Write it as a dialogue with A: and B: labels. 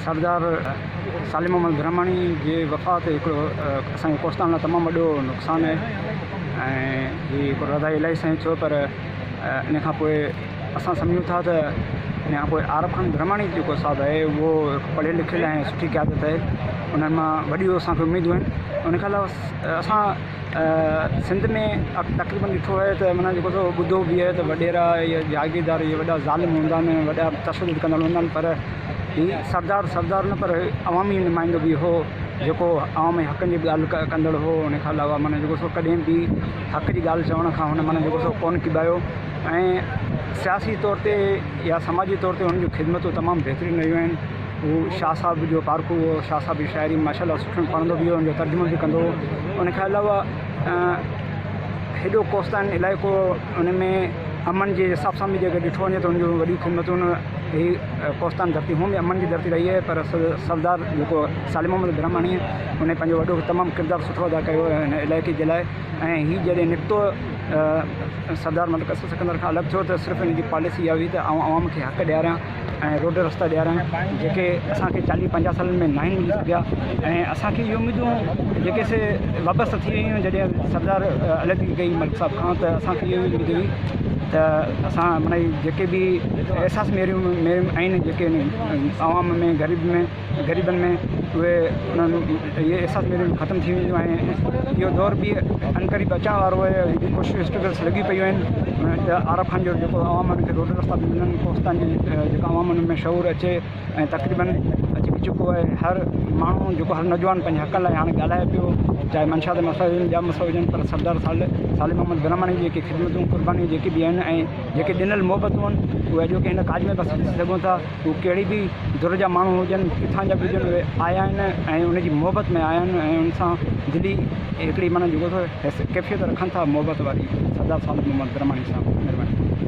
A: सरदार सालिम محمد برهماڻي जे वफ़ात हिकिड़ो असांजे कोस्तान लाइ तमामु वॾो नुक़सानु आहे ऐं हीअ हिकिड़ो रज़ाई इलाही साईं छो पर इन खां पोइ असां सम्झूं था त इन खां पोइ आरफ ख़ान برهماڻي जेको साहिबु आहे उहो पढ़ियल लिखियल ऐं सुठी क़यादत आहे उन्हनि मां वॾियूं असांखे उमेदूं आहिनि। उन खां अलावा असां सिंध में तक़रीबन ॾिठो आहे त माना जेको ॿुधो बि आहे त वॾेरा या जागीरदार इहे वॾा ज़ालिम हूंदा आहिनि, वॾा तशदुद कंदड़ हूंदा आहिनि, पर हीअ सरदार न पर अवामी नुमाइंदो बि हो जेको अवामी हक़नि जी ॻाल्हि कंदड़ हो। उन खां अलावा माना जेको कॾहिं बि हक़ जी ॻाल्हि चवण खां हुन माना जेको कोन किबायो ऐं सियासी तौर ते या समाजी तौर ते हुननि जूं ख़िदमतूं तमामु बहितरीनु रहियूं आहिनि। हू शाह साहब जो पारखू हो, शाह साहब जी शाइरी माशाल्लाह सुठो पढ़ंदो बि हो, हुनजो तर्जुमो बि कंदो हो। उन खां अलावा हेॾो कोस्तान इलाइक़ो उन में अमन जे हिसाब सां बि जेकर ॾिठो वञे त हुनजूं वॾियूं ख़िदमतूं ही कोस्तान धरती हूअं बि अमन जी धरती रही आहे, पर सरदार जेको सालिम محمد برهماڻي उन पंहिंजो वॾो तमामु किरदारु सुठो अदा कयो हिन इलाइक़े जे लाइ। ऐं हीअ जॾहिं निकितो सरदार मतिलबु कसर सिकंदर खां अलॻि थियो त सिर्फ़ु हिन जी पॉलिसी इहा हुई त आवाम खे हक़ ॾियारियां ऐं रोड रस्ता ॾियारियां जेके असांखे 40-50 सालनि में नाहिनि मिली सघिया। ऐं असांखे इहो उमेदूं जेके से वाबस्तु थी वियूं जॾहिं सरदार अलॻि कई मलिक साहब खां, त असांखे इहो उमेद हुई त असां माना जेके बि एहसास मेरियूं आहिनि जेके आवाम में ग़रीबनि में उहे उन्हनि इहे एहसास मेरियूं ख़तमु थी वेंदियूं। ऐं इहो दौर बि अनक़रीब अचण वारो आहे। हेॾी कोशिशूं स्ट्रगल्स लॻी पियूं आहिनि त आरफ ख़ान जो जेको आवामनि खे रोड रस्ता बि मिलनि, कोस्तान जी जेको आवामनि में शऊर अचे ऐं तक़रीबन अची बि चुको आहे। हर माण्हू जेको हर नौजवान पंहिंजे हक़ लाइ हाणे ॻाल्हाए पियो, चाहे मंशा ते मसइला हुजनि ॿिया मसइला हुजनि, पर सरदार सालिम محمد برهماڻي जी जेके ख़िदमतूं क़ुर्बानी जेके बि आहिनि ऐं जेके ॾिनल मोहबतूं आहिनि उहे अॼोके हिन काज में बसि ॾिसी सघूं था। उहे कहिड़ी बि दुर जा माण्हू हुजनि, किथां जा बि हुजनि, उहे आया आहिनि ऐं उनजी मोहबत में आया आहिनि ऐं उन सां दिली हिकिड़ी माना जेको कैफ़ियत रखनि था मोहबत वारी। सरदार सालिम محمد برهماڻي साहब महिरबानी।